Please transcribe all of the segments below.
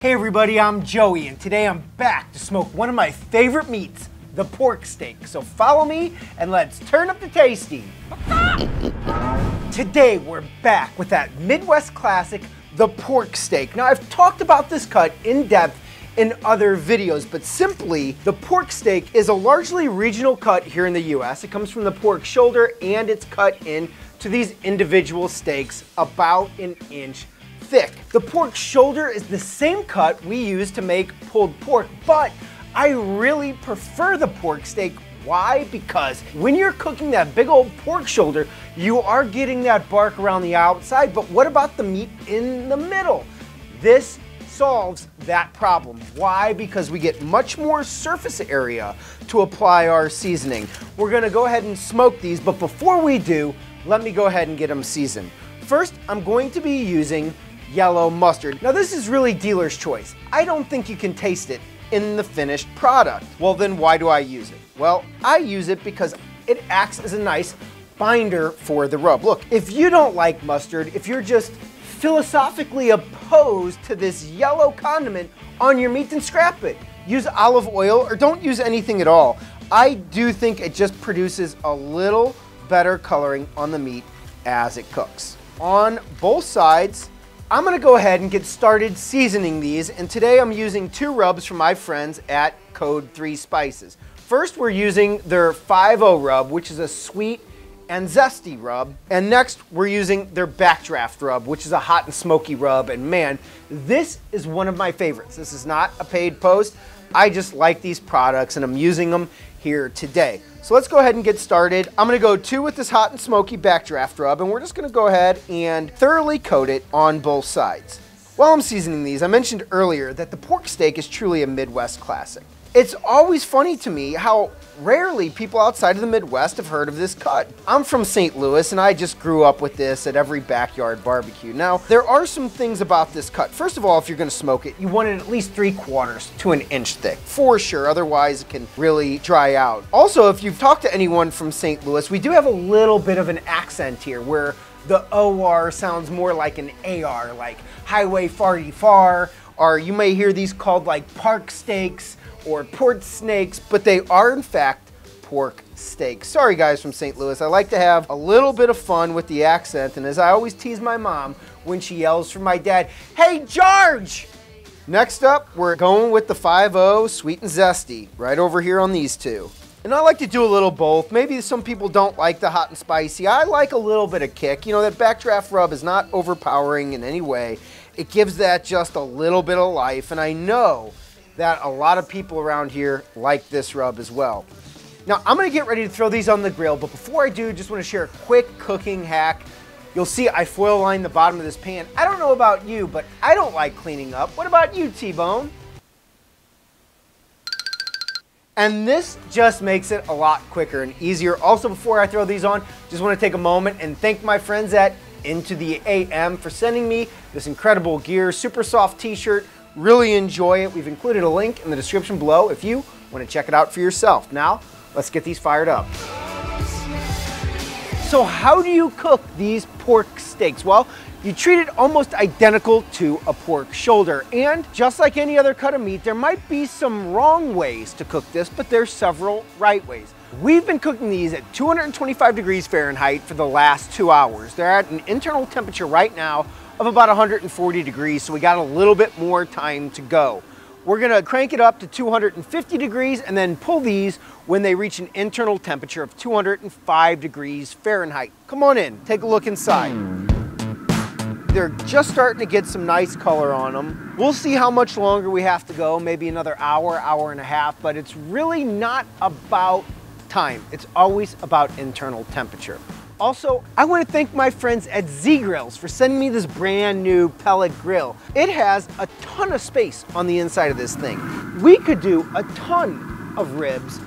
Hey everybody, I'm Joey, and today I'm back to smoke one of my favorite meats, the pork steak. So follow me and let's turn up the tasty. Today we're back with that Midwest classic, the pork steak. Now I've talked about this cut in depth in other videos, but simply the pork steak is a largely regional cut here in the US. It comes from the pork shoulder and it's cut into these individual steaks about an inch thick. The pork shoulder is the same cut we use to make pulled pork, but I really prefer the pork steak. Why? Because when you're cooking that big old pork shoulder, you are getting that bark around the outside, but what about the meat in the middle? This solves that problem. Why? Because we get much more surface area to apply our seasoning. We're gonna go ahead and smoke these, but before we do, let me go ahead and get them seasoned. First, I'm going to be using yellow mustard. Now this is really dealer's choice. I don't think you can taste it in the finished product. Well then why do I use it? Well, I use it because it acts as a nice binder for the rub. Look, if you don't like mustard, if you're just philosophically opposed to this yellow condiment on your meat, then scrap it. Use olive oil or don't use anything at all. I do think it just produces a little better coloring on the meat as it cooks. On both sides, I'm gonna go ahead and get started seasoning these, and today I'm using 2 rubs from my friends at Code 3 Spices. First, we're using their 5-0 rub, which is a sweet and zesty rub, and next we're using their backdraft rub, which is a hot and smoky rub, and man, this is one of my favorites. This is not a paid post. I just like these products and I'm using them here today. So let's go ahead and get started. I'm gonna go 2 with this hot and smoky backdraft rub, and we're just gonna go ahead and thoroughly coat it on both sides. While I'm seasoning these, I mentioned earlier that the pork steak is truly a Midwest classic. It's always funny to me how rarely people outside of the Midwest have heard of this cut. I'm from St. Louis and I just grew up with this at every backyard barbecue. Now, there are some things about this cut. First of all, if you're gonna smoke it, you want it at least 3/4 to an inch thick, for sure, otherwise it can really dry out. Also, if you've talked to anyone from St. Louis, we do have a little bit of an accent here where the OR sounds more like an AR, like Highway 44, or you may hear these called like park steaks or port snakes, but they are in fact pork steaks. Sorry guys from St. Louis, I like to have a little bit of fun with the accent, and as I always tease my mom when she yells for my dad, "Hey George!" Next up, we're going with the 5-0 sweet and zesty, right over here on these 2. And I like to do a little both. Maybe some people don't like the hot and spicy. I like a little bit of kick. You know, that backdraft rub is not overpowering in any way. It gives that just a little bit of life, and I know that a lot of people around here like this rub as well. Now I'm gonna get ready to throw these on the grill, but before I do, just wanna share a quick cooking hack. You'll see I foil line the bottom of this pan. I don't know about you, but I don't like cleaning up. What about you, T-Bone? And this just makes it a lot quicker and easier. Also, before I throw these on, just wanna take a moment and thank my friends at INTOTHEAM for sending me this incredible gear, super soft t-shirt. Really enjoy it. We've included a link in the description below if you want to check it out for yourself. Now, let's get these fired up. So how do you cook these pork steaks? Well, you treat it almost identical to a pork shoulder. And just like any other cut of meat, there might be some wrong ways to cook this, but there's several right ways. We've been cooking these at 225 degrees Fahrenheit for the last 2 hours. They're at an internal temperature right now of about 140 degrees, so we got a little bit more time to go. We're gonna crank it up to 250 degrees and then pull these when they reach an internal temperature of 205 degrees Fahrenheit. Come on in, take a look inside. They're just starting to get some nice color on them. We'll see how much longer we have to go, maybe another hour, hour and a half, but it's really not about time. It's always about internal temperature. Also, I want to thank my friends at Z Grills for sending me this brand new pellet grill. It has a ton of space on the inside of this thing. We could do a ton of ribs,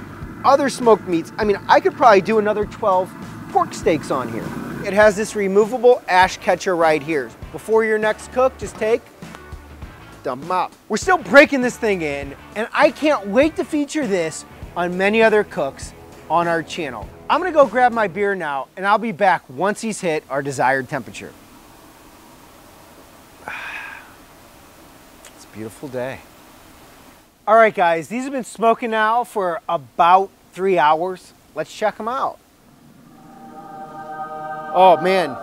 other smoked meats. I mean, I could probably do another 12 pork steaks on here. It has this removable ash catcher right here. Before your next cook, just dump them out. We're still breaking this thing in, and I can't wait to feature this on many other cooks on our channel. I'm gonna go grab my beer now, and I'll be back once he's hit our desired temperature. It's beautiful day. All right, guys, these have been smoking now for about 3 hours. Let's check them out. Oh man,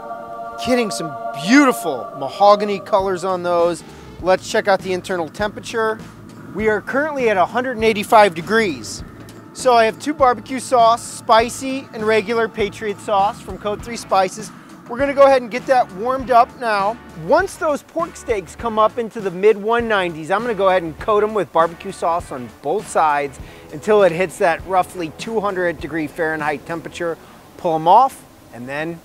getting some beautiful mahogany colors on those. Let's check out the internal temperature. We are currently at 185 degrees. So I have 2 barbecue sauce, spicy and regular Patriot sauce from Code 3 Spices. We're gonna go ahead and get that warmed up now. Once those pork steaks come up into the mid 190s, I'm gonna go ahead and coat them with barbecue sauce on both sides until it hits that roughly 200 Fahrenheit temperature. Pull them off and then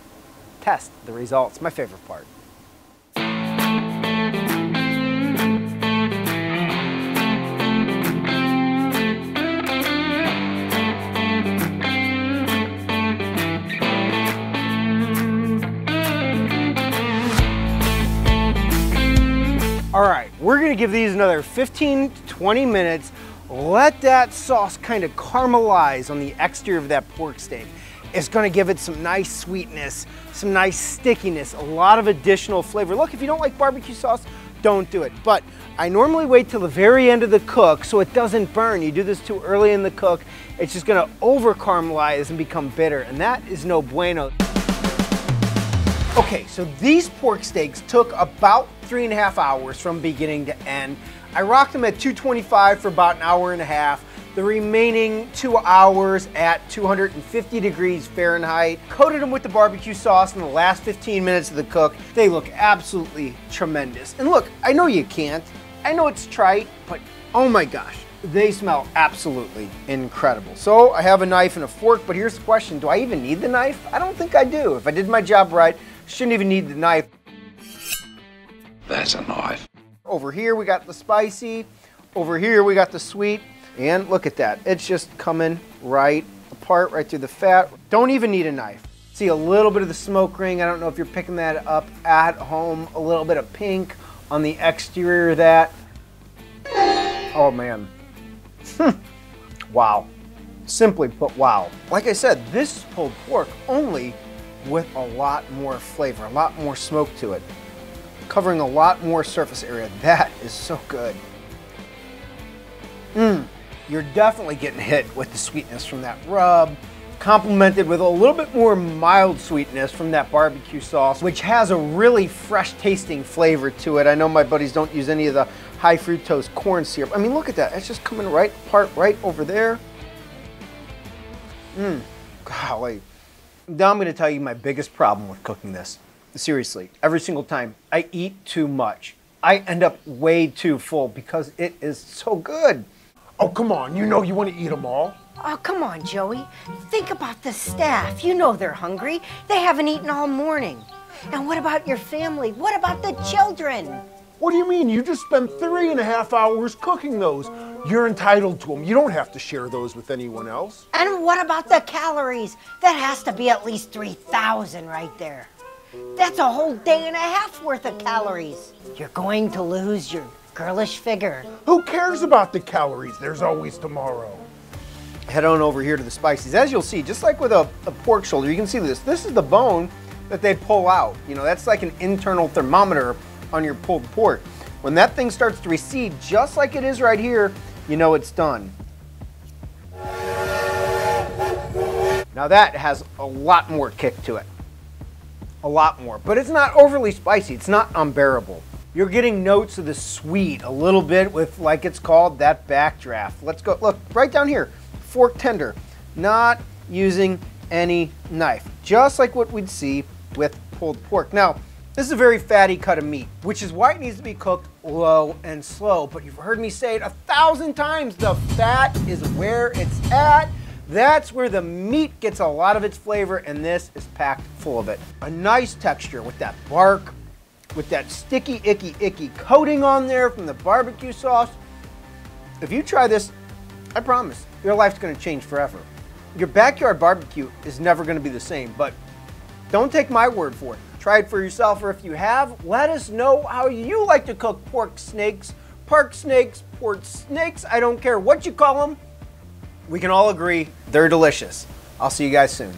test the results. My favorite part. All right, we're gonna give these another 15 to 20 minutes. Let that sauce kind of caramelize on the exterior of that pork steak. It's gonna give it some nice sweetness, some nice stickiness, a lot of additional flavor. Look, if you don't like barbecue sauce, don't do it. But I normally wait till the very end of the cook so it doesn't burn. You do this too early in the cook, it's just gonna over caramelize and become bitter, and that is no bueno. Okay, so these pork steaks took about 3.5 hours from beginning to end. I rocked them at 225 for about an hour and a half. The remaining 2 hours at 250 Fahrenheit. Coated them with the barbecue sauce in the last 15 minutes of the cook. They look absolutely tremendous. And look, I know you can't. I know it's trite, but oh my gosh, they smell absolutely incredible. So I have a knife and a fork, but here's the question, do I even need the knife? I don't think I do. If I did my job right, shouldn't even need the knife. That's a knife. Over here we got the spicy, over here we got the sweet, and look at that. It's just coming right apart, right through the fat. Don't even need a knife. See a little bit of the smoke ring. I don't know if you're picking that up at home. A little bit of pink on the exterior of that. Oh man. Wow. Simply put, wow. Like I said, this is pulled pork only with a lot more flavor, a lot more smoke to it, covering a lot more surface area. That is so good. You're definitely getting hit with the sweetness from that rub, complemented with a little bit more mild sweetness from that barbecue sauce, which has a really fresh tasting flavor to it. I know my buddies don't use any of the high fructose corn syrup. I mean, look at that. It's just coming right apart right over there. Golly. Now I'm going to tell you my biggest problem with cooking this. Seriously, every single time I eat too much. I end up way too full because it is so good. Oh, come on, you know you want to eat them all. Oh, come on, Joey. Think about the staff. You know they're hungry. They haven't eaten all morning. And what about your family? What about the children? What do you mean? You just spent 3.5 hours cooking those. You're entitled to them. You don't have to share those with anyone else. And what about the calories? That has to be at least 3,000 right there. That's a whole day and a half worth of calories. You're going to lose your girlish figure. Who cares about the calories? There's always tomorrow. Head on over here to the spices. As you'll see, just like with a pork shoulder, you can see this. This is the bone that they pull out. You know, that's like an internal thermometer on your pulled pork. When that thing starts to recede, just like it is right here, you know it's done. Now that has a lot more kick to it. A lot more, but it's not overly spicy. It's not unbearable. You're getting notes of the sweet a little bit with, like it's called, that backdraft. Let's go, look, right down here, fork tender, not using any knife, just like what we'd see with pulled pork. Now, this is a very fatty cut of meat, which is why it needs to be cooked low and slow, but you've heard me say it 1,000 times, the fat is where it's at. That's where the meat gets a lot of its flavor, and this is packed full of it. A nice texture with that bark, with that sticky, icky coating on there from the barbecue sauce. If you try this, I promise, your life's gonna change forever. Your backyard barbecue is never gonna be the same, but don't take my word for it. Try it for yourself, or if you have, let us know how you like to cook pork snakes, park snakes, pork snakes, I don't care what you call them. We can all agree they're delicious. I'll see you guys soon.